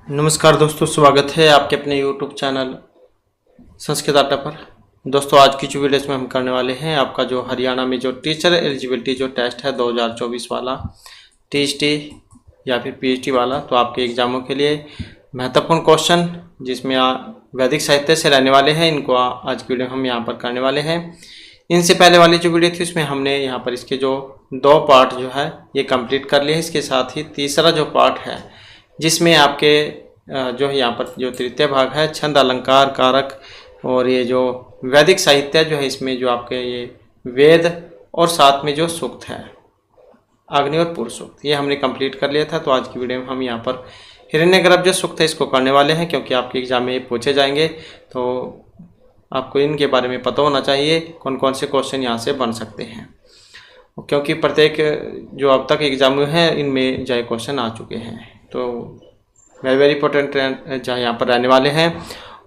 नमस्कार दोस्तों, स्वागत है आपके अपने YouTube चैनल संस्कृत अड्डा पर। दोस्तों, आज की जो वीडियो में हम करने वाले हैं आपका जो हरियाणा में जो टीचर एलिजिबिलिटी जो टेस्ट है 2024 वाला TST या फिर PST वाला, तो आपके एग्ज़ामों के लिए महत्वपूर्ण क्वेश्चन जिसमें वैदिक साहित्य से रहने वाले हैं, इनको आज की वीडियो हम यहाँ पर करने वाले हैं। इनसे पहले वाली जो वीडियो थी उसमें हमने यहाँ पर इसके जो 2 पार्ट जो है ये कंप्लीट कर लिए हैं। इसके साथ ही तीसरा जो पार्ट है जिसमें आपके जो यहाँ पर जो तृतीय भाग है छंद अलंकार कारक और ये जो वैदिक साहित्य जो है, इसमें जो आपके ये वेद और साथ में जो सूक्त है अग्नि और पूर्व सूक्त, ये हमने कंप्लीट कर लिया था। तो आज की वीडियो में हम यहाँ पर हिरण्यगर्भ जो सूक्त है इसको करने वाले हैं, क्योंकि आपके एग्जाम में ये पूछे जाएंगे तो आपको इनके बारे में पता होना चाहिए कौन कौन से क्वेश्चन यहाँ से बन सकते हैं, क्योंकि प्रत्येक जो अब तक एग्जाम में है इनमें जो क्वेश्चन आ चुके हैं। तो वेरी इंपॉर्टेंट जहाँ यहाँ पर रहने वाले हैं।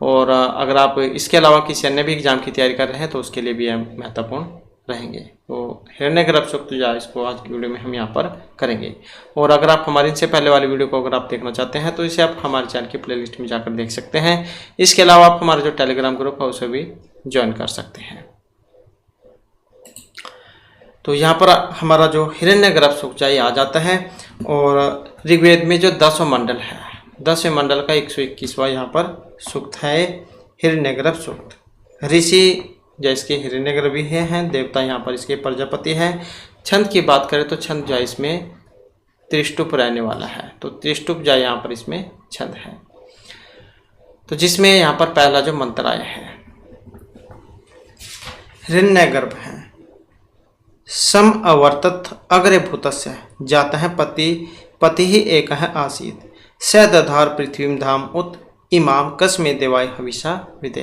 और अगर आप इसके अलावा किसी अन्य भी एग्ज़ाम की तैयारी कर रहे हैं तो उसके लिए भी महत्वपूर्ण रहेंगे। तो हिरण्यगर्भ सूक्त जो है इसको आज की वीडियो में हम यहाँ पर करेंगे। और अगर आप हमारे इनसे पहले वाली वीडियो को अगर आप देखना चाहते हैं तो इसे आप हमारे चैनल की प्लेलिस्ट में जाकर देख सकते हैं। इसके अलावा आप हमारा जो टेलीग्राम ग्रुप है उसे भी ज्वाइन कर सकते हैं। तो यहाँ पर हमारा जो हिरण्यगर्भ सूक्त चाहिए आ जाता है। और ऋग्वेद में जो 10 मंडल है, 10वें मंडल का 121वां यहाँ पर सूक्त है हिरण्यगर्भ सूक्त। ऋषि जो इसके हिरण्यगर्भी हैं, देवता यहाँ पर इसके प्रजापति हैं। छंद की बात करें तो छंद जो इसमें त्रिष्टुप रहने वाला है, तो त्रिष्टुप जो यहाँ पर इसमें छंद है। तो जिसमें यहाँ पर पहला जो मंत्र आया है हिरण्यगर्भ है, सम अवर्तत अग्रे भूतस्य जाता है पति ही एक है आसीत स दधार पृथ्वी धाम उत इमाम कस्मे देवाय हविषा विदे।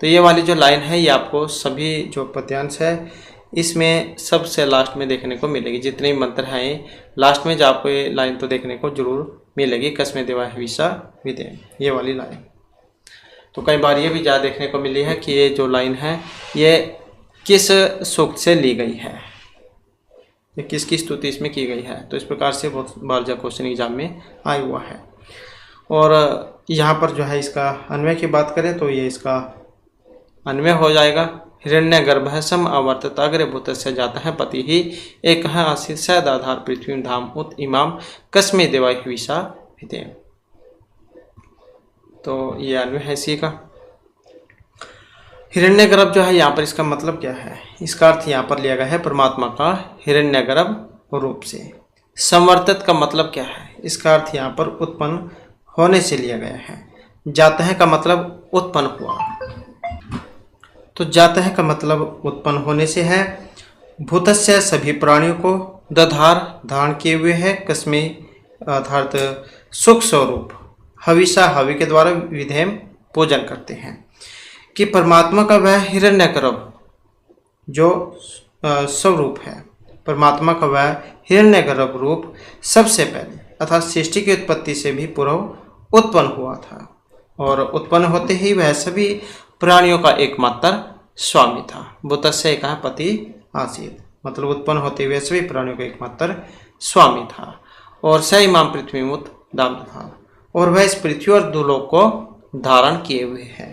तो ये वाली जो लाइन है ये आपको सभी जो पद्यांश है इसमें सबसे लास्ट में देखने को मिलेगी। जितने मंत्र हैं लास्ट में जो आपको ये लाइन तो देखने को जरूर मिलेगी, कस्मे देवाय हविषा विदे, ये वाली लाइन। तो कई बार ये भी ज़्यादा देखने को मिली है कि ये जो लाइन है ये किस सूक्त से ली गई है, ये किसकी स्तुति इसमें की गई है। तो इस प्रकार से बहुत बार जो क्वेश्चन एग्जाम में आया हुआ है। और यहाँ पर जो है इसका अन्वय की बात करें तो ये इसका अन्वय हो जाएगा हिरण्यगर्भ है सम अवर्तत अग्रे भूतस्य जाता है पति ही एक है आसीत स दाधार पृथ्वी धाम उत इमाम कस्मे देवाय हविषा विदे। तो ये अन्वय है इसी का। हिरण्यगर्भ जो है यहाँ पर इसका मतलब क्या है, इसका अर्थ यहाँ पर लिया गया है परमात्मा का हिरण्यगर्भ रूप से। संवर्तित का मतलब क्या है, इसका अर्थ यहाँ पर उत्पन्न होने से लिया गया है। जाता है का मतलब उत्पन्न हुआ, तो जाता है का मतलब उत्पन्न होने से है। भूतस्य सभी प्राणियों को, दधार धारण किए हुए है, कस्मे अर्थात सुख स्वरूप, हविषा हवि के द्वारा विधेय पूजन करते हैं। कि परमात्मा का वह हिरण्यगर्भ जो स्वरूप है, परमात्मा का वह हिरण्यगर्भ रूप सबसे पहले अर्थात सृष्टि की उत्पत्ति से भी पूर्व उत्पन्न हुआ था। और उत्पन्न होते ही वह सभी प्राणियों का एकमात्र स्वामी था। भूतस्य कहा पति आसीत, मतलब उत्पन्न होते हुए सभी प्राणियों का एकमात्र स्वामी था। और स इमाम पृथ्वी मुत दाम था, और वह इस पृथ्वी और दुलोक को धारण किए हुए है।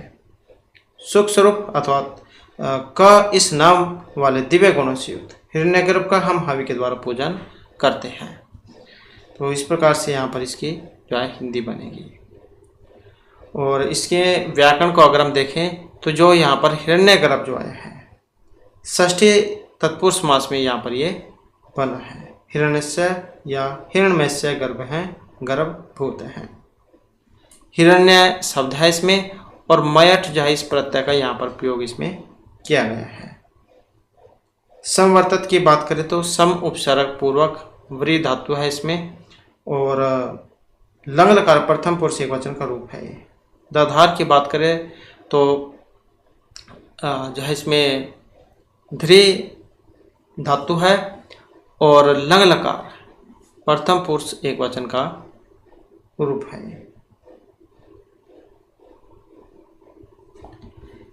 सुख स्वरूप अथवा का इस नाम वाले दिव्य गुणों से युक्त हिरण्यगर्भ का हम हवि के द्वारा पूजन करते हैं। तो इस प्रकार से यहाँ पर इसकी जो है हिंदी बनेगी। और इसके व्याकरण को अगर हम देखें तो जो यहाँ पर हिरण्यगर्भ जो आया है षष्ठी तत्पुरुष समास में यहाँ पर ये बना है। हिरण्यस्य या हिरण्मयस्य गर्भ हैं, गर्भभूत हैं। हिरण्य शब्द है इसमें, और मयठ जो है इस प्रत्यय का यहाँ पर प्रयोग इसमें किया गया है। समवर्तत की बात करें तो सम उपसर्ग पूर्वक व्री धातु है इसमें, और लंग लकार प्रथम पुरुष एकवचन का रूप है। दधार की बात करें तो जो है इसमें ध्री धातु है, और लंग लकार प्रथम पुरुष एकवचन का रूप है।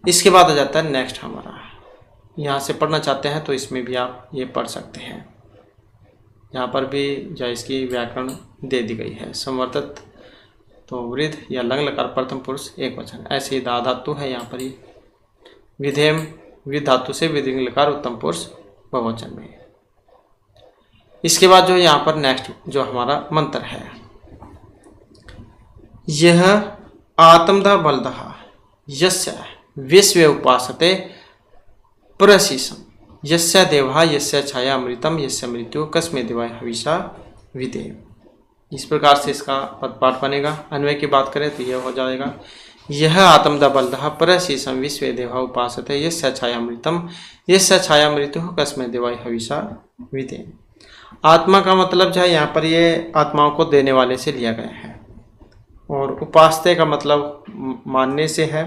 इसके बाद आ जाता है नेक्स्ट हमारा, यहाँ से पढ़ना चाहते हैं तो इसमें भी आप ये पढ़ सकते हैं। यहाँ पर भी जो इसकी व्याकरण दे दी गई है। संवर्तित तो वृद्ध या लंग लकार प्रथम पुरुष एक वचन। ऐसे ही दा धातु है यहाँ पर, ये विधेम विध धातु से विधिंग लकार उत्तम पुरुष बहुवचन में। इसके बाद जो यहाँ पर नेक्स्ट जो हमारा मंत्र है, यह आत्मदा बलदहा यस्य विश्व उपासते प्रशीषम यस्य देवा यस्य छाया अमृतम यस्य मृत्यु कस्मे देवाय हविषा विदे। इस प्रकार से इसका पदपाठ बनेगा। अन्वय की बात करें तो यह हो जाएगा, यह आत्मदा बलदहा प्रशीषम विश्व देवा उपासते यस्य छाया अमृतम यस्य छाया मृत्यु कस्मे देवाय हविषा विदे। आत्मा का मतलब जो है यहाँ पर ये आत्माओं को देने वाले से लिया गया है, और उपासते का मतलब मानने से है,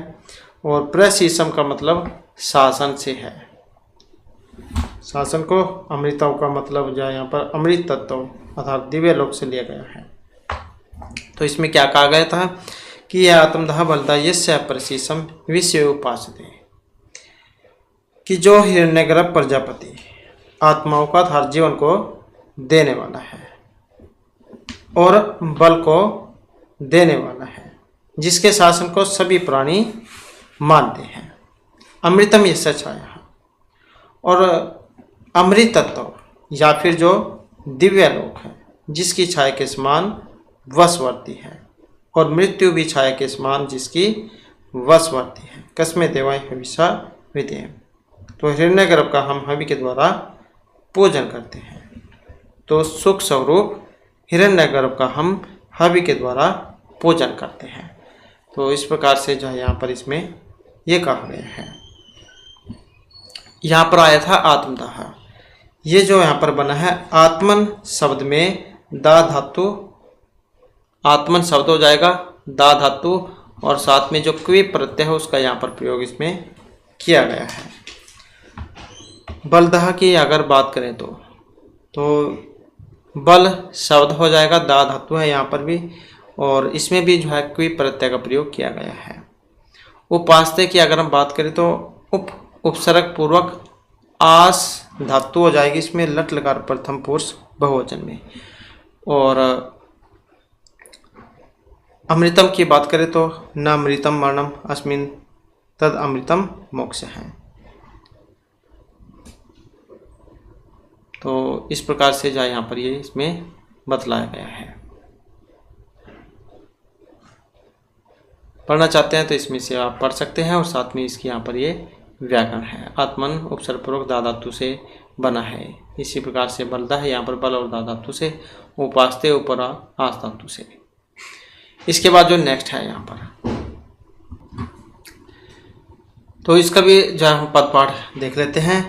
और प्रशीषम का मतलब शासन से है। शासन को अमृतों का मतलब जो है यहाँ पर अमृत तत्व अर्थात दिव्य लोक से लिया गया है। तो इसमें क्या कहा गया था कि यह आत्मदा बलदा यस्य प्रशीषम विश्व उपासते, कि जो हिरण्यगर्भ प्रजापति आत्माओं का हर जीवन को देने वाला है और बल को देने वाला है, जिसके शासन को सभी प्राणी मानते हैं। अमृतम यस्य छाया, और अमृत तत्व या फिर जो दिव्य लोक है जिसकी छाया के समान वशवर्ती है, और मृत्यु भी छाया के समान जिसकी वशवर्ती है। कस्मे देवाय हविषा विदे। तो हिरण्यगर्भ का हम हवि के द्वारा पूजन करते हैं। तो सुख स्वरूप हिरण्यगर्भ का हम हवि के द्वारा पूजन करते हैं। तो इस प्रकार से जो है यहाँ पर इसमें ये कहा गया है। यहाँ पर आया था आत्मदाह, ये जो यहाँ पर बना है आत्मन शब्द में दा धातु, आत्मन शब्द हो जाएगा दा धातु, और साथ में जो क्वी प्रत्यय है उसका यहाँ पर प्रयोग इसमें किया गया है। बलदाह की अगर बात करें तो बल शब्द हो जाएगा, दा धातु है यहाँ पर भी, और इसमें भी जो है क्वी प्रत्यय का प्रयोग किया गया है। उपासते की अगर हम बात करें तो उपसर्ग पूर्वक आस धातु हो जाएगी इसमें, लट लकार प्रथम पुरुष बहुवचन में। और अमृतम की बात करें तो न अमृतम मरणम अस्मिन तद अमृतम मोक्ष है। तो इस प्रकार से जो यहाँ पर ये इसमें बतलाया गया है। पढ़ना चाहते हैं तो इसमें से आप पढ़ सकते हैं, और साथ में इसकी यहाँ पर ये व्याकरण है। आत्मन उपसर्ग पूर्वक दा धातु से बना है। इसी प्रकार से बलदा है यहाँ पर बल और दा धातु से, उपासते ऊपर आस धातु से। इसके बाद जो नेक्स्ट है यहाँ पर, तो इसका भी जो हम पदपाठ देख लेते हैं।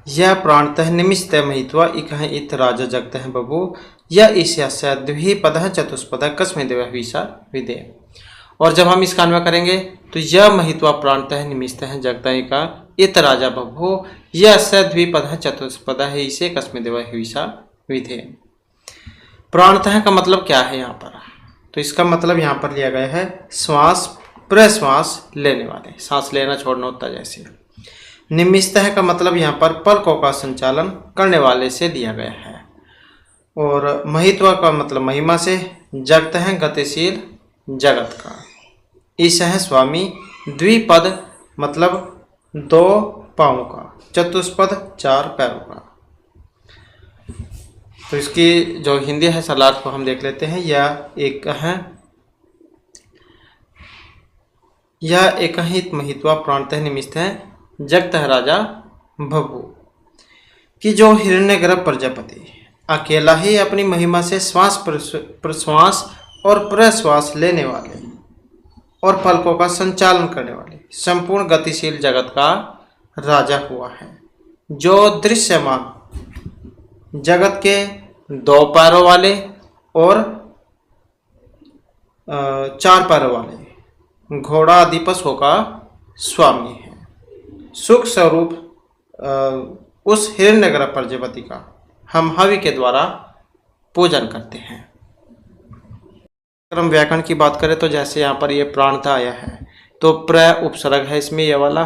यह प्राणतः निमित्त महित्वा इकह इत राजा जगत बभू यह ईश्य द्वि पद चतुष्पद कस्मे देव हविषा विदे। और जब हम इसका अन्वय करेंगे तो यह महित्वा प्राणतः निमित्त है जगत का इत राजा बभू यह स द्विपद चतुष्पद है इसे कस्मे देव हविषा विदे। प्राणतः का मतलब क्या है यहाँ पर, तो इसका मतलब यहाँ पर लिया गया है श्वास प्रश्वास लेने वाले, सांस लेना छोड़ना होता जैसे। निमित्त का मतलब यहाँ पर पलकों का संचालन करने वाले से दिया गया है। और महित्वा का मतलब महिमा से, जगत है गतिशील जगत का, ईश है स्वामी, द्विपद मतलब दो पाँव का, चतुष्पद चार पैरों का। तो इसकी जो हिंदी है सरलार्थ को हम देख लेते हैं। यह एक ही महित्वा प्राणतः निमित्त है जगत राजा भभू, कि जो हिरण्यगर्भ प्रजापति अकेला ही अपनी महिमा से श्वास प्रश्वास और प्रश्वास लेने वाले और पलकों का संचालन करने वाले संपूर्ण गतिशील जगत का राजा हुआ है, जो दृश्यमान जगत के दो पैरों वाले और चार पैरों वाले घोड़ा आदि पशुओं का स्वामी है। सुख स्वरूप उस हिरण्यगर्भ प्रजापति का हम हवि के द्वारा पूजन करते हैं। अगर हम व्याकरण की बात करें तो जैसे यहाँ पर ये प्राणता आया है तो प्र उपसर्ग है इसमें ये वाला,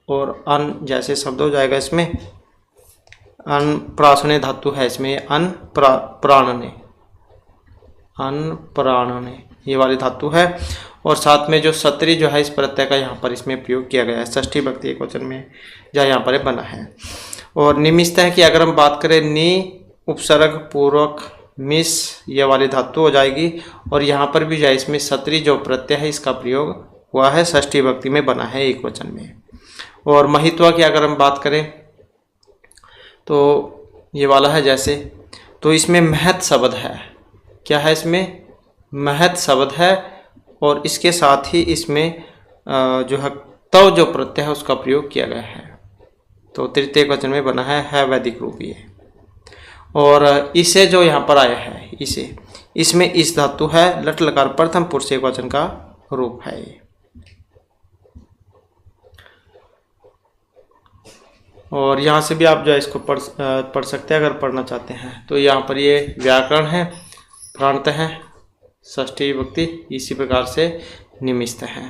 और अन जैसे शब्द हो जाएगा इसमें, अन प्रासने धातु है इसमें, अन प्राणने, अनप्राणने, ये वाली धातु है। और साथ में जो सत्री जो है इस प्रत्यय का यहाँ पर इसमें प्रयोग किया गया है, षष्ठी विभक्ति एकवचन में जहाँ यहाँ पर बना है। और निमित्त है कि अगर हम बात करें नी उपसर्ग पूर्वक मिस, ये वाली धातु हो जाएगी। और यहाँ पर भी जो है इसमें सत्री जो प्रत्यय है इसका प्रयोग हुआ है, षष्ठी विभक्ति में बना है एकवचन में। और महित्वा की अगर हम बात करें तो ये वाला है जैसे, तो इसमें महत् शब्द है। क्या है इसमें? महत् शब्द है। और इसके साथ ही इसमें जो है तव जो प्रत्यय है उसका प्रयोग किया गया है, तो तृतीय वचन में बना है वैदिक रूप ये। और इसे जो यहाँ पर आया है इसे, इसमें इस धातु है, लट लकार प्रथम पुरुष एकवचन का रूप है ये। और यहाँ से भी आप जो है इसको पढ़ सकते हैं अगर पढ़ना चाहते हैं। तो यहाँ पर ये व्याकरण है, प्रांत है, षष्ठी विभक्ति इसी प्रकार से निमित्त है।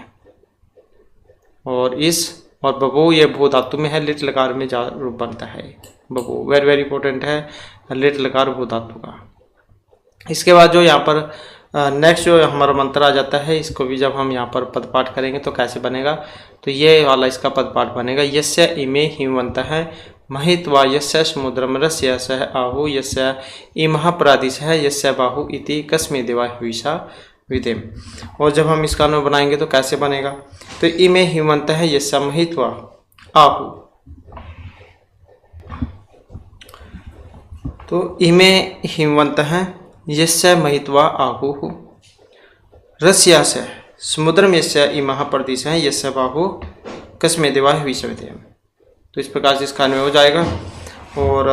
और इस और बबू ये भू धातु में है, लिट लकार में रूप बनता है बबू, वेरी वेरी इंपॉर्टेंट है लिट लकार भू धातु का। इसके बाद जो यहाँ पर नेक्स्ट जो हमारा मंत्र आ जाता है, इसको भी जब हम यहाँ पर पदपाठ करेंगे तो कैसे बनेगा, तो ये वाला इसका पदपाठ बनेगा। यस्य इमे हिमवन्तः महित्वा यस्य समुद्रम रस्य सह आहु यस्य इमः प्रादिशः यस्य बाहु इति कस्मै देवा हविषा विदेम। और जब हम इसका अनुमान बनाएंगे तो कैसे बनेगा, तो इमे हिमवन्तः यस्य महित्वा आहु, तो इमे हिमवन्तः यस्य महित्वा आहु रस्या से समुद्रम यस्य इमः प्रदिशः यस्य बाहु कस्मै देवा हविषा विदेम। तो इस प्रकार से इसका अन्वय हो जाएगा। और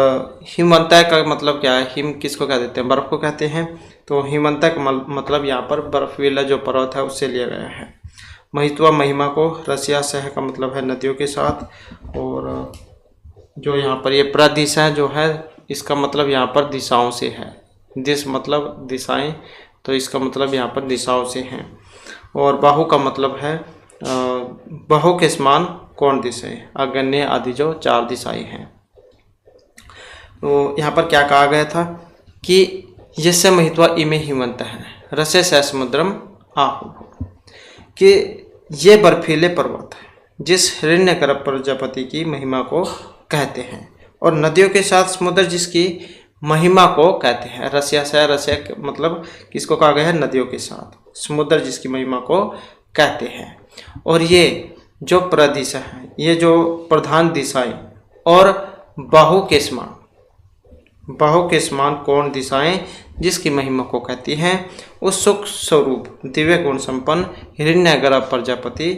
हिमवन्तः का मतलब क्या है, हिम किसको कह देते हैं, बर्फ को कहते हैं। तो हिमवन्तः का मतलब यहाँ पर बर्फीला जो पर्वत है उससे लिया गया है। महित्वा महिमा को, रसिया सह का मतलब है नदियों के साथ। और जो यहाँ पर ये प्रदिशा जो है इसका मतलब यहाँ पर दिशाओं से है, दिश मतलब दिशाएं, तो इसका मतलब यहाँ पर दिशाओं से हैं। और बाहु का मतलब है बाहु के समान कौन दिशाएं, अगण्य आदि जो 4 दिशाएं हैं। तो यहाँ पर क्या कहा गया था कि यस्य महित्वा इमे हिमवन्तः रस्य स समुद्रम आहु, कि ये बर्फीले पर्वत जिस हिरण्यगर्भ प्रजापति की महिमा को कहते हैं, और नदियों के साथ समुद्र जिसकी महिमा को कहते हैं। रस्या से, रस्या मतलब किसको कहा गया है, नदियों के साथ, समुद्र जिसकी महिमा को कहते हैं। और ये जो प्रदिशा है, ये जो प्रधान दिशाएं, और बाहु के समान, बाहु के समान कौन दिशाएं जिसकी महिमा को कहती हैं, उस सुख स्वरूप दिव्य गुण संपन्न हिरण्यगर्भ प्रजापति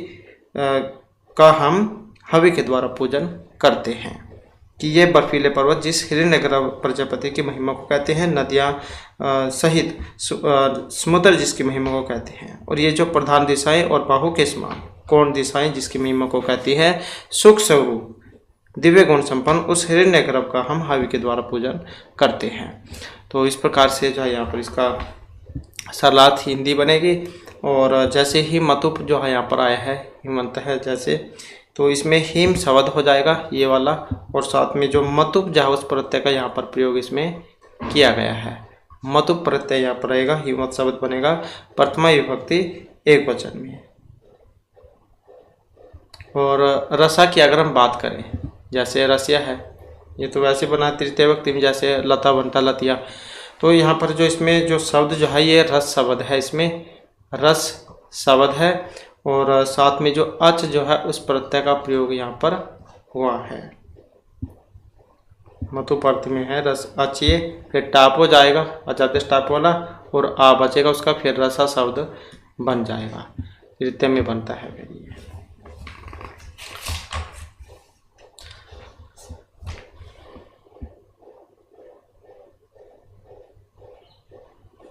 का हम हवि के द्वारा पूजन करते हैं। कि ये बर्फीले पर्वत जिस हिरण्यगर्भ प्रजापति की महिमा को कहते हैं, नदियाँ सहित समुद्र जिसकी महिमा को कहते हैं। और ये जो प्रधान दिशाएं और बाहु के समान कौन दिशाएं जिसकी महिमा को कहती है, सुख स्वरूप दिव्य गुण संपन्न उस हिरण्यगर्भ का हम हवि के द्वारा पूजन करते हैं। तो इस प्रकार से जो है यहाँ पर इसका सरलार्थ हिंदी बनेगी। और जैसे ही मतुप जो है यहाँ पर आया है हिमवन्तः है जैसे, तो इसमें हिम शब्द हो जाएगा ये वाला, और साथ में जो मतुप जो है उस प्रत्यय का यहाँ पर प्रयोग इसमें किया गया है। मतुप प्रत्यय यहाँ पर रहेगा, हिमवत शब्द बनेगा प्रथमा विभक्ति एक वचन में। और रसा की अगर हम बात करें, जैसे रसिया है, ये तो वैसे बना तृतीय विभक्ति में, जैसे लता बनता लतिया। तो यहाँ पर जो इसमें जो शब्द जो है ये रस शब्द है, इसमें रस शब्द है। और साथ में जो अच जो है उस प्रत्यय का प्रयोग यहाँ पर हुआ है, मतुप अर्थ में है रस अच, ये फिर टाप हो जाएगा, अचादेश टाप वाला, और आ बचेगा उसका, फिर रसा शब्द बन जाएगा, तृतीय में बनता है फिर ये।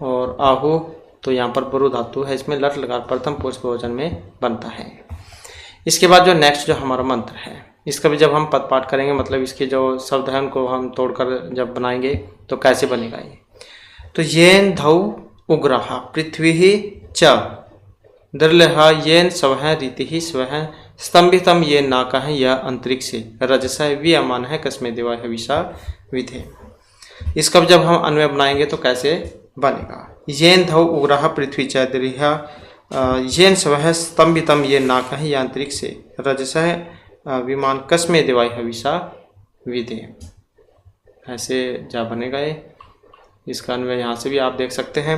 और आहु तो यहाँ पर बरु धातु है, इसमें लट लकार प्रथम पुरुष बहुवचन में बनता है। इसके बाद जो नेक्स्ट जो हमारा मंत्र है, इसका भी जब हम पद पाठ करेंगे, मतलब इसके जो शब्द हैं उनको हम तोड़कर जब बनाएंगे तो कैसे बनेगा ये। तो येन धौ उग्रहा पृथ्वी ही च दृलहा येन स्वह रीति ही स्वह स्तंभितम ये नाका है यह अंतरिक्ष रजस वियमान है कस्मै देवा हविषा विधे। इसका जब हम अन्वय बनाएंगे तो कैसे बनेगा। येन धौ उग्रः पृथ्वी च द्रिहा येन स्वः स्तंभितम ये नाक है यांत्रिक से रजसः विमान कस्मे देवाय हविषा विदे। ऐसे जा बनेगा ये। इसका अन्वय यहाँ से भी आप देख सकते हैं।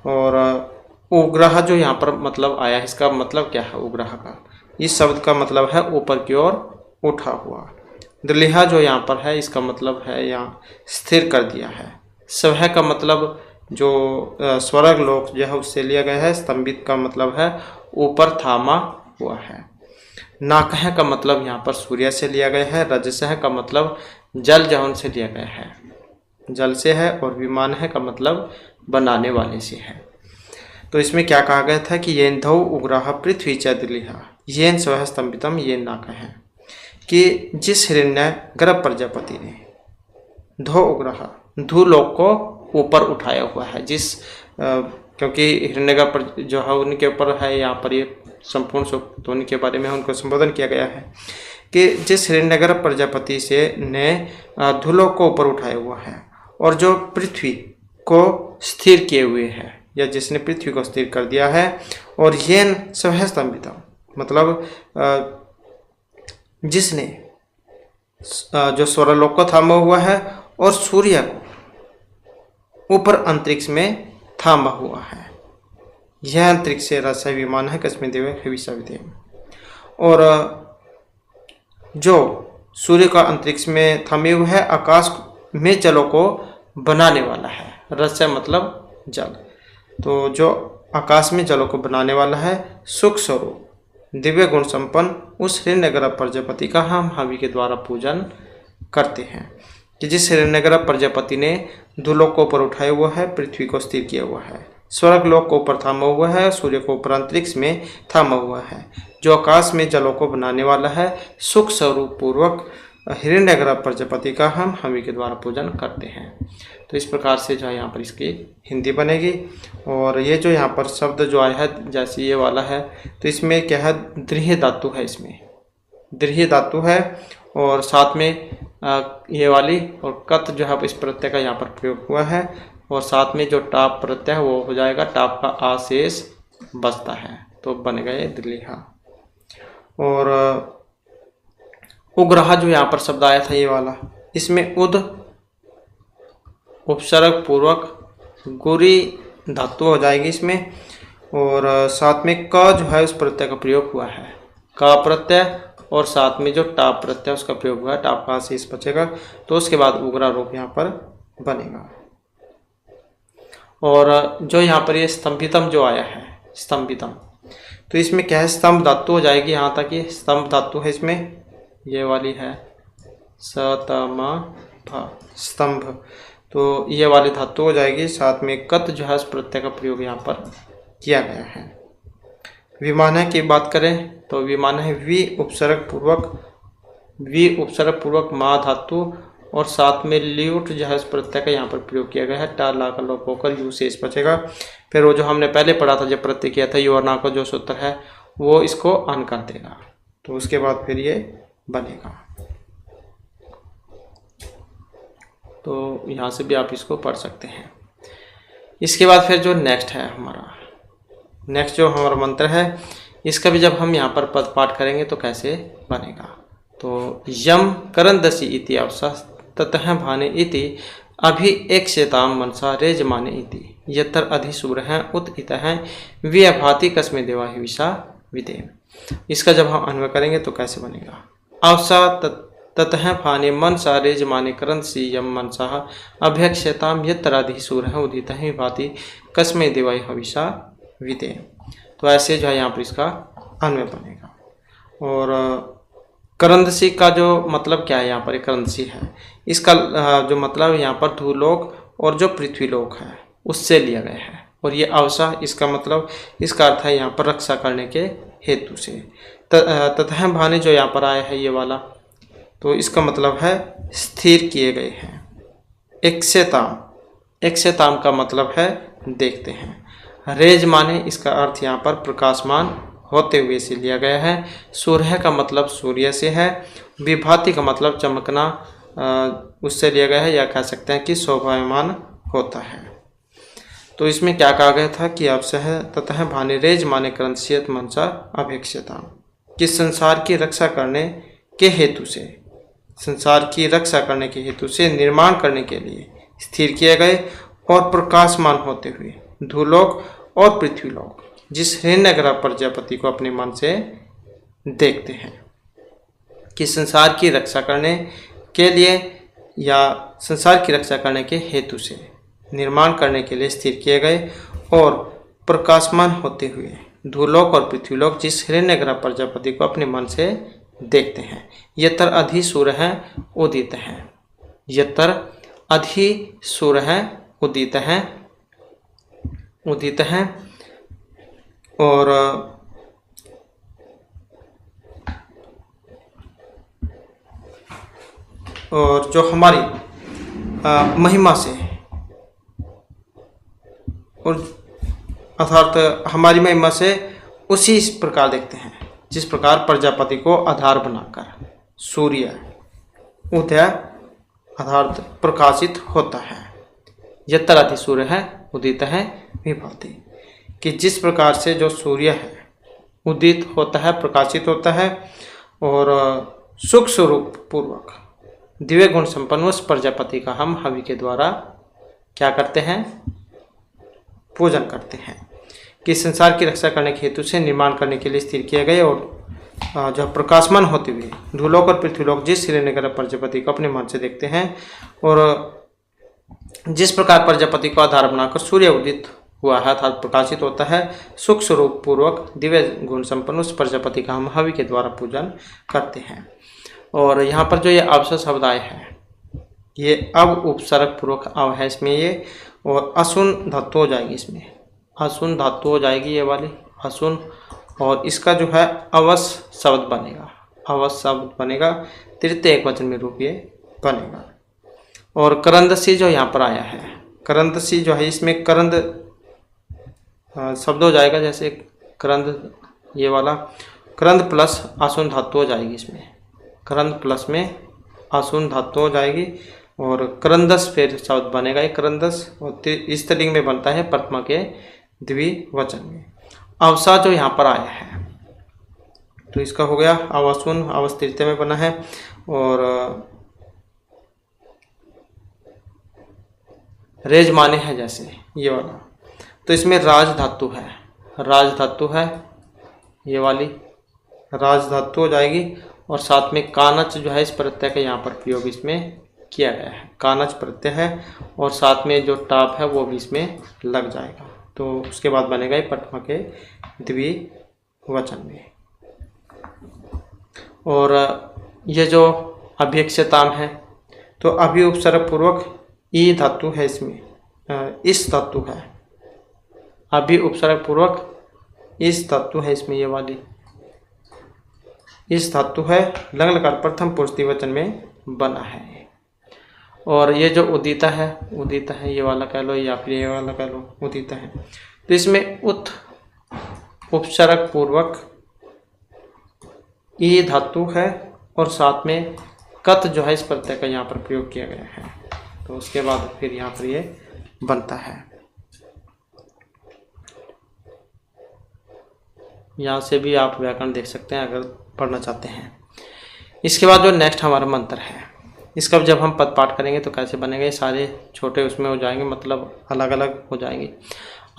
और उग्रह जो यहाँ पर मतलब आया, इसका मतलब क्या है उग्रह का? इस शब्द का मतलब है ऊपर की ओर उठा हुआ। दृलिहा जो यहाँ पर है इसका मतलब है यहाँ स्थिर कर दिया है। स्वह का मतलब जो स्वर्ग लोक जो है उससे लिया गया है। स्तंभित का मतलब है ऊपर थामा हुआ है। नाकह का मतलब यहाँ पर सूर्य से लिया गया है। रजसह का मतलब जल जौन से लिया गया है, जल से है। और विमान है का मतलब बनाने वाले से है। तो इसमें क्या कहा गया था कि येन धौ उग्रह पृथ्वी च दृलिहा येन स्वः स्तंभितम येन नाकः है कि जिस हिरण्य गर्भ प्रजापति ने धौ उग्रह धूलोक को ऊपर उठाया हुआ है, जिस क्योंकि हिरण्यगर्भ जो है उनके ऊपर है यहाँ पर ये संपूर्ण सूक्त, तो उनके बारे में उनको संबोधन किया गया है कि जिस हिरण्यगर्भ प्रजापति से ने धूलोक को ऊपर उठाया हुआ है और जो पृथ्वी को स्थिर किए हुए है, या जिसने पृथ्वी को स्थिर कर दिया है। और येन स्वः स्तंभितम मतलब जिसने जो स्वर्गलोक को थामा हुआ है और सूर्य को ऊपर अंतरिक्ष में थामा हुआ है। यह अंतरिक्ष से रस विमान है कस्मे देव हविषा विदे। और जो सूर्य का अंतरिक्ष में थमे हुए है, आकाश में जलों को बनाने वाला है। रस मतलब जल, तो जो आकाश में जलों को बनाने वाला है, सुख स्वरूप दिव्य गुण संपन्न उस हिरण्यगर्भ प्रजापति का हम हवि के द्वारा पूजन करते हैं। कि जिस हिरण्यगर्भ प्रजापति ने धूलोक को ऊपर उठाया हुआ है, पृथ्वी को स्थिर किया हुआ है, स्वर्ग लोक को ऊपर थामा हुआ है, सूर्य को ऊपर अंतरिक्ष में थामा हुआ है, जो आकाश में जलों को बनाने वाला है, सुख स्वरूप पूर्वक हिरण्यगर्भ प्रजापति का हम हवि के द्वारा पूजन करते हैं। तो इस प्रकार से जो है यहाँ पर इसकी हिंदी बनेगी। और ये जो यहाँ पर शब्द जो आया है जैसे ये वाला है, तो इसमें क्या है, दृढ़ धातु है, इसमें दृढ़ धातु है। और साथ में ये वाली और कत जो है इस प्रत्यय का यहाँ पर प्रयोग हुआ है। और साथ में जो टाप प्रत्यय है वो हो जाएगा, टाप का आशेष बचता है, तो बनेगा ये दृलिहा। और उग्रह जो यहाँ पर शब्द आया था ये वाला, इसमें उद उपसर्ग पूर्वक गुरी धातु हो जाएगी इसमें। और साथ में क जो है उस प्रत्यय का प्रयोग हुआ है, का प्रत्यय, और साथ में जो टाप प्रत्यय उसका प्रयोग हुआ है, टाप का शेष बचेगा, तो उसके बाद उग्रा रूप यहाँ पर बनेगा। और जो यहाँ पर ये स्तंभितम जो आया है, स्तंभितम, तो इसमें क्या है, स्तंभ धातु हो जाएगी। यहाँ तक ये स्तंभ धातु है, इसमें ये वाली है सतमा भ स्तंभ, तो ये वाली धातु हो जाएगी। साथ में कत जो है उस प्रत्यय का प्रयोग यहाँ पर किया गया है। विमान की बात करें तो विमान है वी उपसर्ग पूर्वक मा धातु, और साथ में ल्यूट जो है उस प्रत्यय का यहाँ पर प्रयोग किया गया है। टा ला का लोप होकर यू शेष बचेगा। फिर वो जो हमने पहले पढ़ा था, जब प्रत्यय किया था, यू और ना का जो सूत्र है वो इसको अन कर देगा, तो उसके बाद फिर ये बनेगा। तो यहाँ से भी आप इसको पढ़ सकते हैं। इसके बाद फिर जो नेक्स्ट है हमारा, नेक्स्ट जो हमारा मंत्र है, इसका भी जब हम यहाँ पर पद पाठ करेंगे तो कैसे बनेगा। तो यम करंदसी इति अवसा ततः भाने इति अभि एक शेताम मनसा रेज माने इति यतर अधिशूर है उत इतः व्यभाति कस्मे देवा हिविषा विदे। इसका जब हम अन्वय करेंगे तो कैसे बनेगा। अवसा ततः भाने मनसा रेज माने करंदसी यम मनसा अभ्यक्षताम यतर अधिशूर है उदित भाति कस्मे देवा हिविषा विदे। तो ऐसे जो है यहाँ पर इसका अन्वय बनेगा। और करंदसी का जो मतलब क्या है, यहाँ पर करंदसी है, इसका जो मतलब यहाँ पर धूलोक और जो पृथ्वीलोक है उससे लिया गया है। और ये अवसा, इसका मतलब, इसका अर्थ है यहाँ पर रक्षा करने के हेतु से। ततः भाने जो यहाँ पर आया है ये वाला, तो इसका मतलब है स्थिर किए गए हैं। एक्सेताम का मतलब है देखते हैं। रेज माने, इसका अर्थ यहाँ पर प्रकाशमान होते हुए से लिया गया है। सूर्य का मतलब सूर्य से है। विभाति का मतलब चमकना उससे लिया गया है, या कह सकते हैं कि शोभायमान होता है। तो इसमें क्या कहा गया था कि अपसह ततः भानिरेज माने क्रंथियत मनसा अपेक्षता, कि संसार की रक्षा करने के हेतु से, संसार की रक्षा करने के हेतु से निर्माण करने के लिए स्थिर किए गए और प्रकाशमान होते हुए धूलोक और पृथ्वीलोक जिस हिरण्यग्रह प्रजापति को अपने मन से देखते हैं, कि संसार की रक्षा करने के लिए या संसार की रक्षा करने के हेतु से निर्माण करने के लिए स्थिर किए गए और प्रकाशमान होते हुए धूलोक और पृथ्वीलोक जिस हिरण्यग्रह प्रजापति को अपने मन से देखते हैं। यत्र अधि सूर्य है उदित है, यत्र अधि सूर्य है उदित है, उदित है। और जो हमारी महिमा से और अर्थात हमारी महिमा से उसी प्रकार देखते हैं जिस प्रकार प्रजापति को आधार बनाकर सूर्य उदय अर्थात प्रकाशित होता है। यत्र अधि सूर्य है उदित है विभाति, कि जिस प्रकार से जो सूर्य है उदित होता है, प्रकाशित होता है और सुख स्वरूप पूर्वक दिव्य गुण संपन्न उस प्रजापति का हम हवि के द्वारा क्या करते हैं, पूजन करते हैं, कि संसार की रक्षा करने के हेतु से निर्माण करने के लिए स्थिर किए गए और जो प्रकाशमान होते हुए धूलोक और पृथ्वीलोक जिस हिरण्यग्रह प्रजापति को अपने मन से देखते हैं और जिस प्रकार प्रजापति को आधार बनाकर सूर्य उदित हुआ है अर्थात प्रकाशित होता है, सुख स्वरूप पूर्वक दिव्य गुण संपन्न उस प्रजापति का हम हवि के द्वारा पूजन करते हैं। और यहाँ पर जो ये अवसर शब्द आए हैं ये अब उपसर्ग पूर्वक अव है इसमें ये, और असुन धातु हो जाएगी, इसमें असुन धातु हो जाएगी ये वाली असुन, और इसका जो है अवस शब्द बनेगा, अवस शब्द बनेगा, तृतीय एकवचन में रूप ये बनेगा। और करंदसी जो यहाँ पर आया है, करंदसी जो है इसमें करंद शब्द हो जाएगा, जैसे करंद ये वाला करंद प्लस आसुन धातु हो जाएगी, इसमें करंद प्लस में आसुन धातु हो जाएगी और करंदस फिर शब्द बनेगा एक करंदस, और इस तरीके में बनता है प्रथमा के द्विवचन में। अवसा जो यहाँ पर आया है तो इसका हो गया अवसुन, अवस तृतीय में बना है। और रेज माने है जैसे ये वाला, तो इसमें राज धातु है, राज धातु है ये वाली, राज धातु हो जाएगी और साथ में कानच जो है इस प्रत्यय का यहाँ पर प्रयोग इसमें किया गया है, कानच प्रत्यय है और साथ में जो टाप है वो भी इसमें लग जाएगा, तो उसके बाद बनेगा ये प्रथमा के द्विवचन में। और ये जो अभिक्षताम है तो अभि उपसर्ग पूर्वक ई धातु है इसमें, इस धातु है, अभि उपसर्ग पूर्वक इस धातु है इसमें, ये वाली इस धातु है, लंग लकार प्रथम पुरुष द्विवचन में बना है। और ये जो उदिता है, उदिता है ये वाला कह लो या फिर ये वाला कह लो, उदिता है, तो इसमें उत उपसर्ग पूर्वक ई धातु है और साथ में कत जो है इस प्रत्यय का यहाँ पर प्रयोग किया गया है, तो उसके बाद फिर यहाँ पर ये बनता है। यहाँ से भी आप व्याकरण देख सकते हैं अगर पढ़ना चाहते हैं। इसके बाद जो नेक्स्ट हमारा मंत्र है, इसका जब हम पद पाठ करेंगे तो कैसे बनेंगे, सारे छोटे उसमें हो जाएंगे, मतलब अलग अलग हो जाएंगे।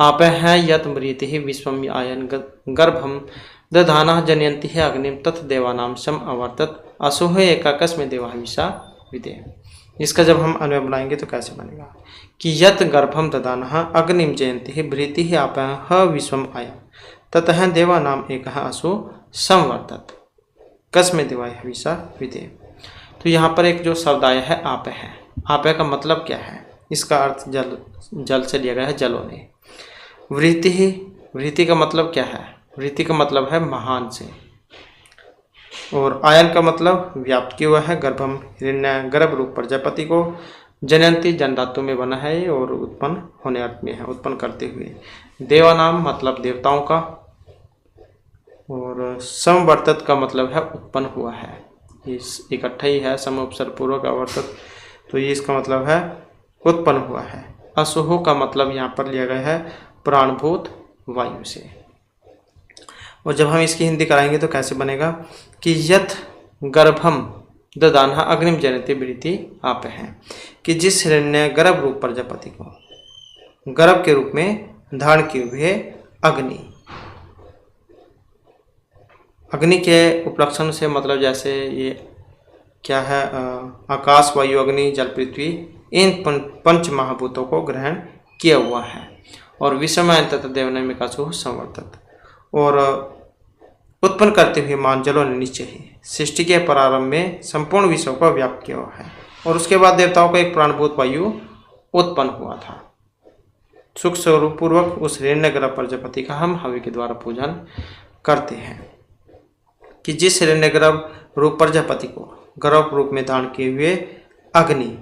आप हैं यत मृति ही विश्वम आयन गर्भम दधाना जनयंती है अग्निम तथ देवानाम सम अवर्तत असुह एकाकस में देवाहिषा विदे। इसका जब हम अन्वय बनाएंगे तो कैसे बनेगा कि यत गर्भम दधाना अग्निम जयंती ही भृति ही आप विश्वम आयन ततः देवानाम एक असु संवर्तत कस्मे देवाय हविषा विदे। तो यहाँ पर एक जो शब्द आया है आप है, आप का मतलब क्या है, इसका अर्थ जल, जल से लिया गया है, जल होने। वृत्ति ही, वृत्ति का मतलब क्या है, वृत्ति का मतलब है महान से, और आयन का मतलब व्याप्त किया हुआ है, गर्भम हिरण्य गर्भ रूप प्रजापति को, जनयंती जन धातु में बना है और उत्पन्न होने अर्थ में है, उत्पन्न करते हुए। देवानाम मतलब देवताओं का, और समवर्तत का मतलब है उत्पन्न हुआ है, इस इकट्ठा ही है, सम उपसर्ग पूर्वक अवर्तत, तो ये इसका मतलब है उत्पन्न हुआ है। असुहु का मतलब यहाँ पर लिया गया है प्राणभूत वायु से। और जब हम इसकी हिंदी कराएंगे तो कैसे बनेगा कि यथ गर्भम ददानहा अग्निम जनयति वृत्ति आप है, कि जिस हिरण्य गर्भ रूप प्रजापति को गर्भ के रूप में धारण किए हुए अग्नि, अग्नि के उपलक्षण से मतलब जैसे ये क्या है, आकाश वायु अग्नि जल पृथ्वी इन पंच महाभूतों को ग्रहण किया हुआ है। और विषमयन तथा देवनमिकासु संवर्तत, और उत्पन्न करते हुए मान जलों ने नीचे ही सृष्टि के प्रारंभ में संपूर्ण विश्व को व्याप्त किया हुआ है। और उसके बाद देवताओं का एक प्राणभूत वायु उत्पन्न हुआ था। सुख स्वरूप पूर्वक उस हिरण्यगर्भ प्रजापति का हम हवि के द्वारा पूजन करते हैं, कि जिस हिरण्यगर्भ रूप प्रजापति को गर्भ रूप में धारण किए हुए अग्नि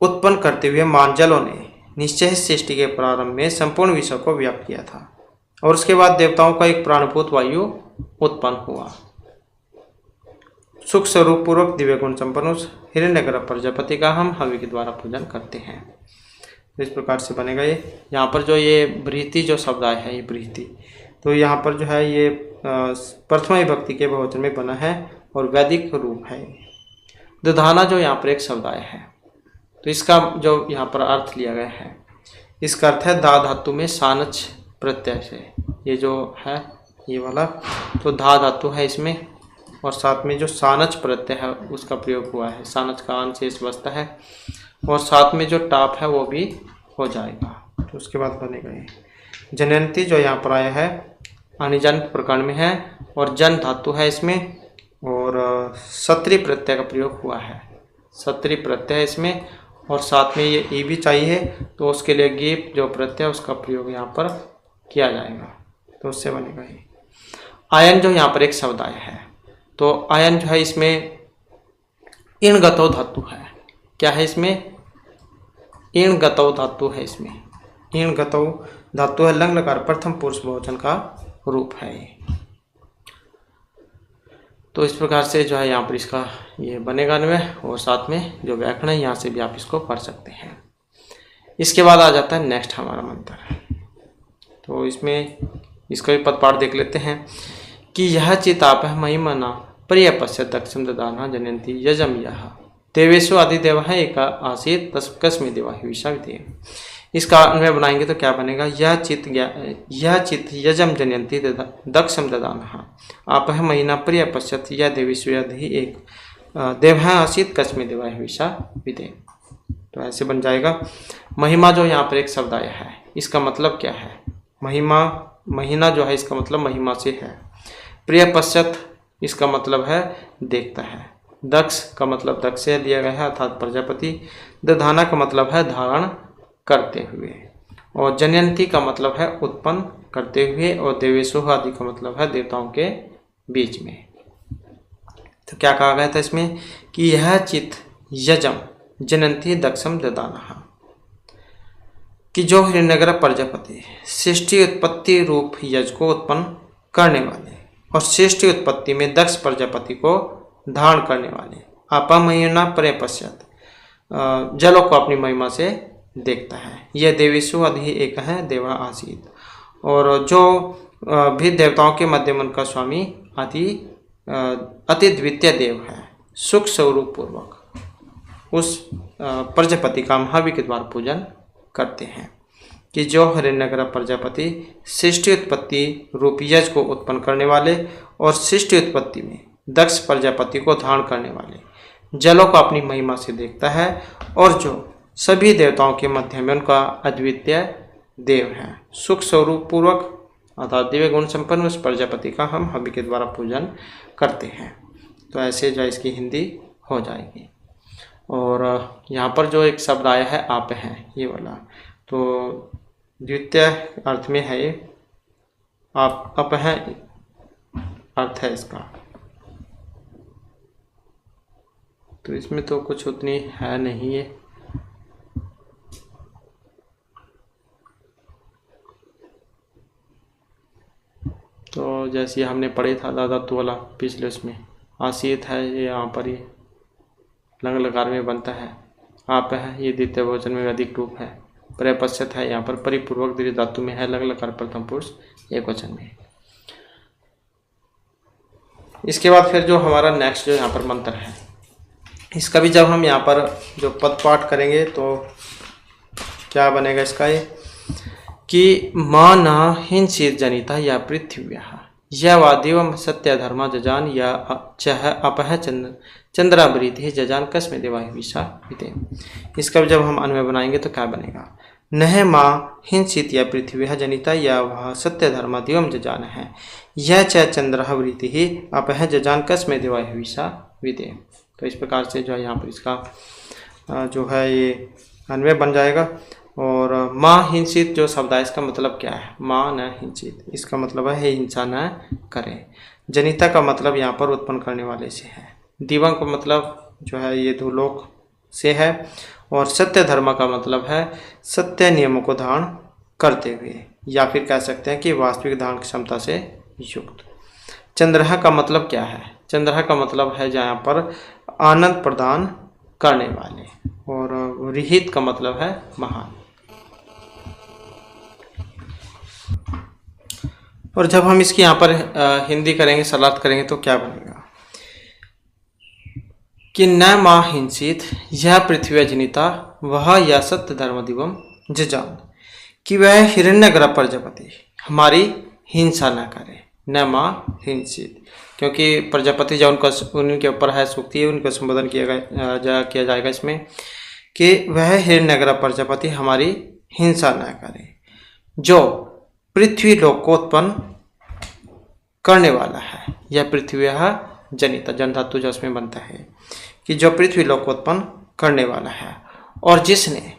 उत्पन्न करते हुए मानजलों ने निश्चय सृष्टि के प्रारंभ में संपूर्ण विश्व को व्याप्त किया था। और उसके बाद देवताओं का एक प्राणभूत वायु उत्पन्न हुआ। सुख स्वरूप पूर्वक दिव्य गुण संपन्न उस हिरण्यगर्भ प्रजापति का हम हवि के द्वारा पूजन करते हैं। तो इस प्रकार से बनेगा ये। यहाँ पर जो ये बृहति जो शब्द आया है, ये बृहति, तो यहाँ पर जो है ये प्रथमा विभक्ति के बहुवचन में बना है और वैदिक रूप है। दधाना जो यहाँ पर एक शब्द आया है, तो इसका जो यहाँ पर अर्थ लिया गया है, इसका अर्थ है धा धातु में सानच प्रत्यय से। ये जो है ये वाला तो धा धातु है इसमें, और साथ में जो सानच प्रत्यय है उसका प्रयोग हुआ है। सानच का आन शेष बचता है और साथ में जो टाप है वो भी हो जाएगा। तो उसके बाद बनेगा ये जनयंती जो यहाँ पर आया है अनिजन प्रकरण में है और जन धातु है इसमें, और सत्री प्रत्यय का प्रयोग हुआ है। सत्री प्रत्यय है इसमें और साथ में ये ई भी चाहिए, तो उसके लिए गीप जो प्रत्यय उसका प्रयोग यहाँ पर किया जाएगा। तो उससे बनेगा ये। आयन जो यहाँ पर एक शब्द आया है, तो आयन जो है इसमें इण गतौ धातु है। क्या है इसमें? इण गतौ धातु है इसमें। इण गतौ धातु है, लंग लकार प्रथम पुरुष बहुवचन का रूप है ये। तो इस प्रकार से जो है यहाँ पर इसका ये बनेगा अन्वय, और साथ में जो व्याकरण है यहाँ से भी आप इसको पढ़ सकते हैं। इसके बाद आ जाता है नेक्स्ट हमारा मंत्र। तो इसमें इसका भी पदपाठ देख लेते हैं कि यह चिताप महिमना प्रिय पश्य दक्षम ददाना जनयंती यजम यह देवेशु आदि देव है एक आसीत तस्कस्मि देवा विषाविधेय। इसका अन्वय बनाएंगे तो क्या बनेगा? यह चित यजम जनयंती दक्षम ददाना आप है महीना प्रिय पश्यत यह देवेशु यदि एक देव है आसीत कस्मि देवा विषाविधेय। तो ऐसे बन जाएगा। महिमा जो यहाँ पर एक शब्द आया है, इसका मतलब क्या है? महिमा, महीना जो है इसका मतलब महिमा से है। प्रिय पश्यत इसका मतलब है देखता है। दक्ष का मतलब दक्ष से लिया गया है अर्थात प्रजापति। दधाना का मतलब है धारण करते हुए, और जनयंती का मतलब है उत्पन्न करते हुए, और देवेशु आदि का मतलब है देवताओं के बीच में। तो क्या कहा गया था इसमें कि यह चित यजम जनयंती दक्षम ददाना, कि जो हिरण्यगर्भ प्रजापति सृष्टि उत्पत्ति रूप यज को उत्पन्न करने वाले और सृष्टि उत्पत्ति में दक्ष प्रजापति को धारण करने वाले आपा महिमा प्रिय पश्चात जलों को अपनी महिमा से देखता है। यह देवेशु आदि एक है देवा आसीत, और जो भी देवताओं के मध्य मन का स्वामी आदि अति द्वितीय देव है। सुख स्वरूप पूर्वक उस प्रजापति का हम हवि के द्वारा पूजन करते हैं, कि जो हिरण्यगर्भ प्रजापति सृष्टि उत्पत्ति रूप यज को उत्पन्न करने वाले और सृष्टि उत्पत्ति में दक्ष प्रजापति को धारण करने वाले जलों को अपनी महिमा से देखता है, और जो सभी देवताओं के मध्य में उनका अद्वितीय देव है। सुख स्वरूप पूर्वक अर्थात दिव्य गुण संपन्न उस प्रजापति का हम हवि के द्वारा पूजन करते हैं। तो ऐसे जो इसकी हिंदी हो जाएगी। और यहाँ पर जो एक शब्द आया है आप हैं ये वाला, तो द्वितीय अर्थ में है ये आप अप हैं अर्थ है इसका। तो इसमें तो कुछ उतनी है नहीं है। तो जैसे हमने पढ़े था दादा तो वाला पिछले उसमें आसीत है, ये यहाँ पर ही लंग लकार में बनता है आप है, ये द्वितीय बहुवचन में अधिक रूप है। पर्यपश्चात है यहाँ पर परिपूर्वक दीर्घ धातु में है, लग लकार प्रथम पुरुष एक वचन में। इसके बाद फिर जो हमारा नेक्स्ट जो यहाँ पर मंत्र है, इसका भी जब हम यहाँ पर जो पद पाठ करेंगे तो क्या बनेगा इसका, ये कि मां न हिंसीत जनिता या पृथ्व्या या वादिवम सत्य धर्मा जजान या चह अपह चंद्रावृति जजान कस्मे देवा विषा विते। इसका भी जब हम अन्वय बनाएंगे तो क्या बनेगा, नह माँ हिंसित या पृथ्वी जनिता या वह सत्य धर्मा दिवम जजान है, यह च चंद्रावृति ही अपह जजान कस्मे देवा विषा विते। तो इस प्रकार से जो है यहाँ पर इसका जो है ये अन्वय बन जाएगा। और माँ हिंसित जो शब्द है इसका मतलब क्या है, माँ न हिंसित, इसका मतलब है हिंसा न करें। जनिता का मतलब यहाँ पर उत्पन्न करने वाले से है। दिवंग का मतलब जो है ये धूलोक से है। और सत्य धर्म का मतलब है सत्य नियमों को धारण करते हुए, या फिर कह सकते हैं कि वास्तविक धारण क्षमता से युक्त। चंद्रहा का मतलब क्या है, चंद्रहा का मतलब है जहाँ पर आनंद प्रदान करने वाले। और रिहित का मतलब है महान। और जब हम इसकी यहाँ पर हिंदी करेंगे, सलात करेंगे तो क्या बनेगा कि न माँ हिंसित यह पृथ्वी जनिता वह या सत्य धर्म दिवम जजान, कि वह हिरण्यगर्भ प्रजापति हमारी हिंसा न करे। न माँ हिंसित, क्योंकि प्रजापति जो उनके ऊपर है सूक्ति है, उनका संबोधन किया जाएगा इसमें कि वह हिरण्यगर्भ प्रजापति हमारी हिंसा न करे, जो पृथ्वी लोक को उत्पन्न करने वाला है। यह पृथ्वी जनिता, जन धातु जो उसमें बनता है कि जो पृथ्वी लोक को उत्पन्न करने वाला है, और जिसने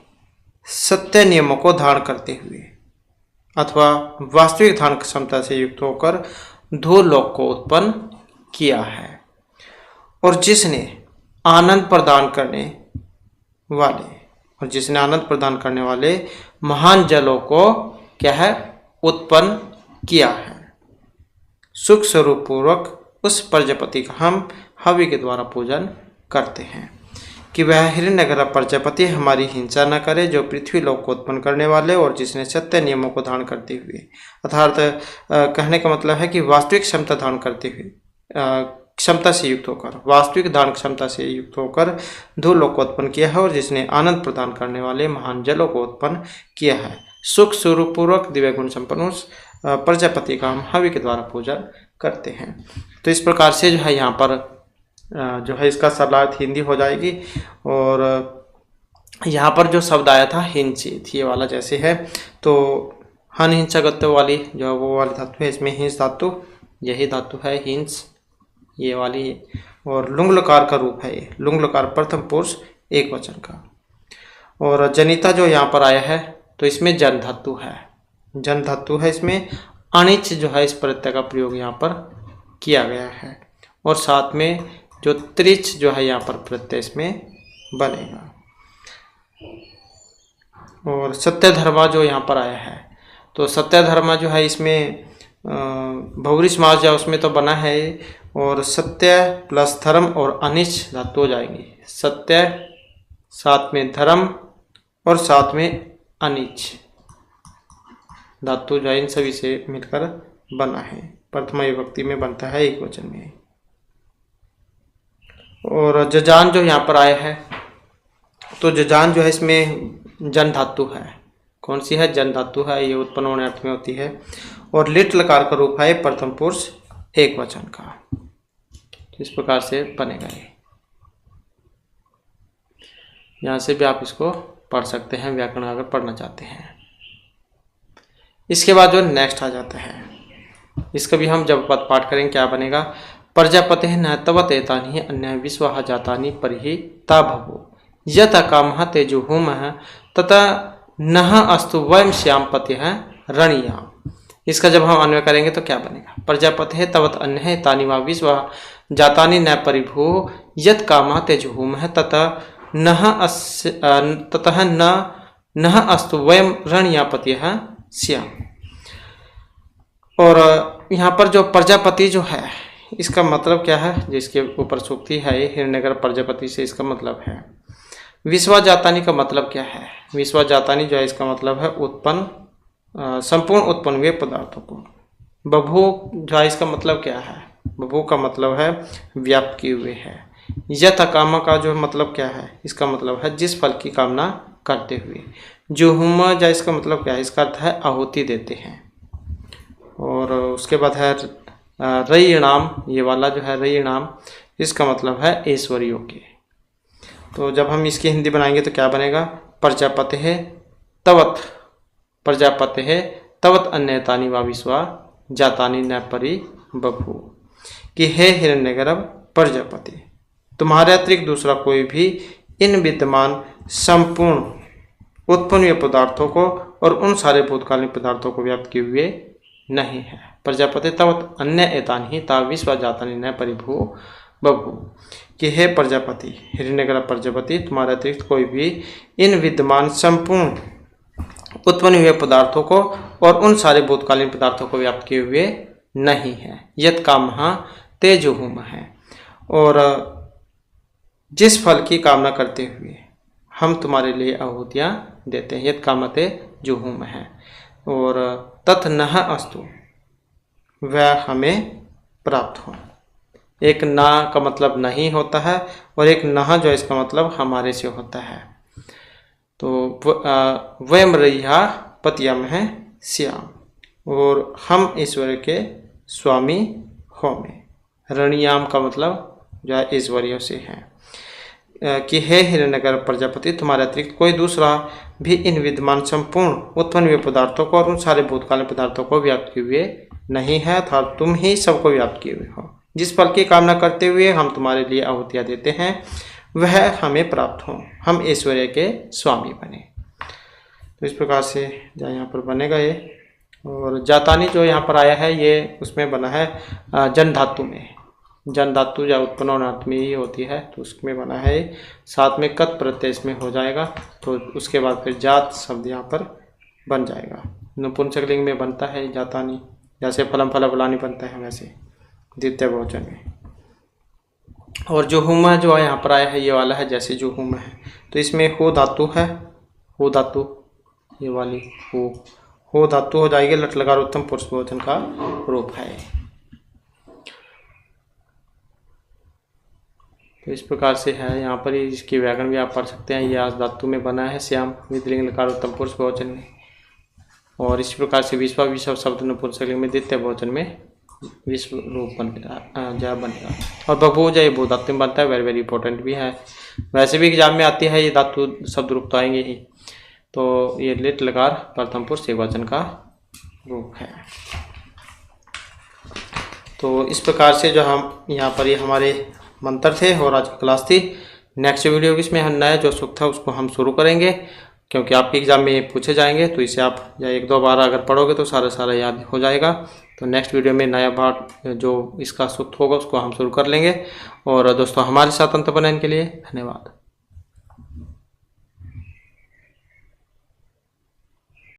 सत्य नियमों को धारण करते हुए अथवा वास्तविक धारण क्षमता से युक्त होकर धूल लोक को उत्पन्न किया है, और जिसने आनंद प्रदान करने वाले महान जलों को क्या है उत्पन्न किया है। सुख स्वरूप पूर्वक उस प्रजापति का हम हवि के द्वारा पूजन करते हैं कि वह हिरण्यगर्भ प्रजापति हमारी हिंसा न करे, जो पृथ्वी लोक को उत्पन्न करने वाले और जिसने सत्य नियमों को धारण करते हुए, अर्थात कहने का मतलब है कि वास्तविक क्षमता धारण करते हुए, क्षमता से युक्त होकर, वास्तविक धारण क्षमता से युक्त होकर धूल लोक को उत्पन्न किया है, और जिसने आनंद प्रदान करने वाले महान जलों को उत्पन्न किया है। सुख स्वरूप पूर्वक दिव्य गुण संपन्न उस प्रजापति का हम हवि के द्वारा पूजा करते हैं। तो इस प्रकार से जो है यहाँ पर जो है इसका सलात हिंदी हो जाएगी। और यहाँ पर जो शब्द आया था हिंसित, ये वाला जैसे है तो हन हिंसागत्व वाली जो वो वाली धातु है, इसमें हिंस धातु, यही धातु है हिंस, ये वाली। और लुंग लकार का रूप है, ये लुंग लकार प्रथम पुरुष एक वचन का। और जनिता जो यहाँ पर आया है तो इसमें जन धातु है, जन धातु है, इसमें अनिच जो है इस प्रत्यय का प्रयोग यहाँ पर किया गया है। और साथ में जो त्रिच जो है यहाँ पर प्रत्यय इसमें बनेगा। और सत्य धर्मा जो यहाँ पर आया है तो सत्य धर्मा जो है इसमें बहुव्रीहि समास जो उसमें तो बना है, और सत्य प्लस धर्म और अनिच धातु हो जाएंगी। सत्य साथ में धर्म और साथ में अनिच धातु जो इन सभी से मिलकर बना है, प्रथमा विभक्ति में बनता है एक वचन में। और जजान जो यहाँ पर आया है तो जजान जो है इसमें जन धातु है, कौन सी है, जन धातु है, ये उत्पन्न होने अर्थ में होती है। और लिट लकार का रूप है प्रथम पुरुष एक वचन का। इस प्रकार से बनेगा ये। यहाँ से भी आप इसको पढ़ सकते हैं, व्याकरण अगर पढ़ना चाहते हैं। इसके बाद जो नेक्स्ट आ जाता है, इसका भी हम जब पद पाठ करेंगे क्या बनेगा, प्रजापते न तव तेतानि अन्य विश्वा जातानि परिहि ता भवो यथा कामः तेजुहुमः तथा नह अस्तु वयम श्याम पति है रणिया। इसका जब हम अन्वय करेंगे तो क्या बनेगा, प्रजापते तवत अन्य तानि वा विश्वा जातानि न परिभू यत कामः तेजुहुमः तथा नह अस्तु वयम रणियापति है श्याम। और यहाँ पर जो प्रजापति जो है इसका मतलब क्या है, जिसके ऊपर सूक्ति है हिरण्यगर्भ प्रजापति से इसका मतलब है विश्वा जातानी का मतलब क्या है? विश्वा जातानी जो है इसका मतलब है उत्पन्न, संपूर्ण उत्पन्न हुए पदार्थों को। बभू जो है इसका मतलब क्या है? बभू का मतलब है व्याप्त किए हुए है। यथ कामा का जो मतलब क्या है? इसका मतलब है जिस फल की कामना करते हुए। जुहुम जो इसका मतलब क्या है? इसका अर्थ है आहुति देते हैं। और उसके बाद है रयिणाम, ये वाला जो है रयिणाम, इसका मतलब है ऐश्वर्यों के। तो जब हम इसकी हिंदी बनाएंगे तो क्या बनेगा? प्रजापते है तवत, प्रजापते है तवत अन्यतानि वा विश्वा जातानि न परि बभू, कि हे हिरण्यगर्भ प्रजापति, तुम्हारे अतिरिक्त दूसरा कोई भी इन विद्यमान संपूर्ण उत्पन्न हुए पदार्थों को और उन सारे भूतकालीन पदार्थों को व्याप्त किए हुए नहीं है। प्रजापति तवत अन्य एतानि ता विश्वा जातानि न परिभू बभू, कि हे प्रजापति, हिरण्यगर्भ प्रजापति, तुम्हारे अतिरिक्त कोई भी इन विद्यमान संपूर्ण उत्पन्न हुए पदार्थों को और उन सारे भूतकालीन पदार्थों को व्याप्त किए हुए नहीं है। यत कामहा ते जुहुम है, और जिस फल की कामना करते हुए हम तुम्हारे लिए आहुतियाँ देते हैं। यत कामते जुहुम है, और तथ नह अस्तु, वह हमें प्राप्त हो। एक ना का मतलब नहीं होता है, और एक नह जो इसका मतलब हमारे से होता है। तो वयम रैया पतियम है श्याम, और हम ईश्वर के स्वामी होमे। रणियाम का मतलब जो है ईश्वरियों से है, कि हे हिरण्यगर्भ प्रजापति, तुम्हारे अतिरिक्त कोई दूसरा भी इन विद्यमान संपूर्ण उत्पन्न हुए पदार्थों को और उन सारे भूतकालीन पदार्थों को व्याप्त किए हुए नहीं है, अर्थात तुम ही सबको व्याप्त किए हुए हो। जिस फल की कामना करते हुए हम तुम्हारे लिए आहुतियाँ देते हैं वह हमें प्राप्त हो, हम ऐश्वर्य के स्वामी बने। तो इस प्रकार से जो यहाँ पर बनेगा ये। और जातानी जो यहाँ पर आया है ये उसमें बना है जन धातु में। जन धातु या उत्पन्न अर्थ में ही होती है, तो उसमें बना है। साथ में कत प्रत्यय इसमें हो जाएगा, तो उसके बाद फिर जात शब्द यहाँ पर बन जाएगा। नपुंसकलिंग में बनता है जातानी, जैसे फलम फला फलानी बनता है वैसे द्वितीय बहुवचन में। और जो हुम जो यहाँ पर आया है ये वाला है, जैसे जो हुम है तो इसमें हो धातु है, हो धातु ये वाली हो धातु हो जाएगी, लट लकार उत्तम पुरुष बहुवचन का रूप है। तो इस प्रकार से है यहाँ पर, इसकी व्याकरण भी आप पढ़ सकते हैं। ये आज धातु में बना है श्याम विधिलिंग लकार उत्तम पुरुष बहुवचन में। और इस प्रकार से विश्वा विश्व शब्द नपुंसकलिंग में द्वितीय बहुवचन में विश्व रूप बनेगा। और बभू जो ये भू धातु में बनता है, वेरी वेरी इंपॉर्टेंट भी है। वैसे भी एग्जाम में आती है ये धातु शब्द रूप तो आएंगे ही। तो ये लिट लकार प्रथम पुरुष एकवचन का रूप है। तो इस प्रकार से जो हम यहाँ पर ये हमारे मंत्र थे और आज की क्लास थी। नेक्स्ट वीडियो इसमें हम नया जो सुख था उसको हम शुरू करेंगे, क्योंकि आपके एग्जाम में पूछे जाएंगे, तो इसे आप या एक दो बार अगर पढ़ोगे तो सारा याद हो जाएगा। तो नेक्स्ट वीडियो में नया पार्ट जो इसका सूत्र होगा उसको हम शुरू कर लेंगे। और दोस्तों हमारे साथ अंत बनाने के लिए धन्यवाद।